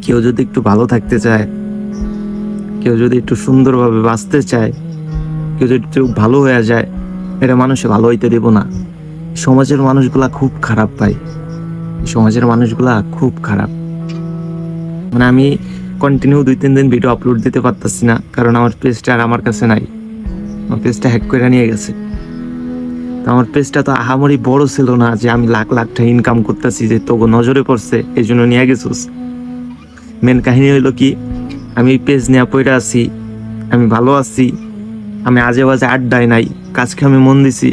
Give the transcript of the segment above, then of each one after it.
কেউ যদি একটু ভালো থাকতে চায়, কেউ যদি একটু সুন্দরভাবে বাঁচতে চায়, কেউ যদি একটু ভালো হয়ে যায়, এটা মানুষে ভালো হইতে দেব না। সমাজের মানুষগুলা খুব খারাপ ভাই, সমাজের মানুষগুলা খুব খারাপ। মানে আমি কন্টিনিউ 2-3 দিন ভিডিও আপলোড দিতে পারতেছি না, কারণ আমার পেজটা আর আমার কাছে নাই। আমার পেজটা হ্যাক করে নিয়ে গেছে। তো আমার পেজটা তো আহামরি বড় ছিল না যে আমি লাখ লাখ টাকা ইনকাম করতেছি, যে তোকে নজরে পড়ছে এই জন্য নিয়ে গেছিস। মেন কাহিনী হইলো কি, আমি পেজ নিয়ে পড়ে আছি, আমি ভালো আছি, আমি আজে বাজে আড্ডায় নাই, কাজকে আমি মন দিছি,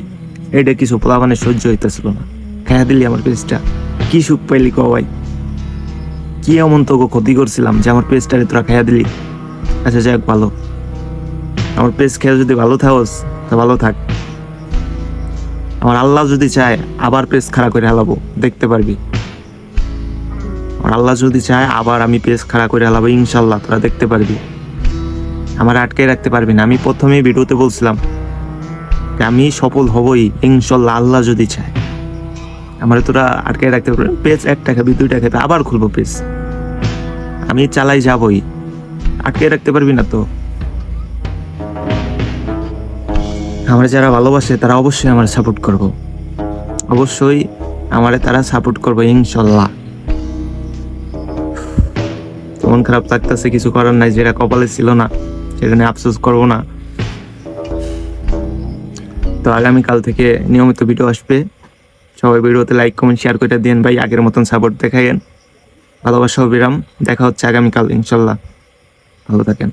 এটা কিছু পোলাপানে সহ্য হইতেছিল না। খাইয়া দিলি আমার পেজটা, কি সুখ পাইলি ক ভাই? কি এমন তোকে ক্ষতি করছিলাম যে আমার পেজটারে তোরা খাইয়া দিলি? আচ্ছা যাক, ভালো, আমার পেজ খেয়ে যদি ভালো থাকস তা ভালো থাক। আমার আল্লাহ যদি চায় আবার পেজ খাড়া করে হালাবো, দেখতে পারবি। আমার আল্লাহ যদি চায় আবার আমি পেজ খাড়া করে হালাবো, ইনশাল্লাহ তোরা দেখতে পারবি। আমার আটকে রাখতে পারবি না। আমি প্রথমেই ভিডিওতে বলছিলাম যে আমি সফল হবই ইনশাল্লাহ, আল্লাহ যদি চায়। আমার তোরা আটকে রাখতে পারবি। পেজ 1 টাকা 2 টাকা আবার খুলবো পেজ, আমি চালাই যাবই, আটকে রাখতে পারবি না তো। আমার যারা ভালোবাসে তারা অবশ্যই আমার সাপোর্ট করব, অবশ্যই আমারে তারা সাপোর্ট করবে ইনশাল্লাহ। মন খারাপ লাগতেছে, কিছু করার নাই, যেটা কপালে ছিল না সেটা নিয়ে আফসোস করবো না। তো আগামীকাল থেকে নিয়মিত ভিডিও আসবে। সবাই ভিডিওতে লাইক কমেন্ট শেয়ার করে দিন ভাই, আগের মতন সাপোর্ট দেখাইন। ভালোবাসা বিরাম, দেখা হচ্ছে আগামীকাল ইনশাল্লাহ। ভালো থাকেন।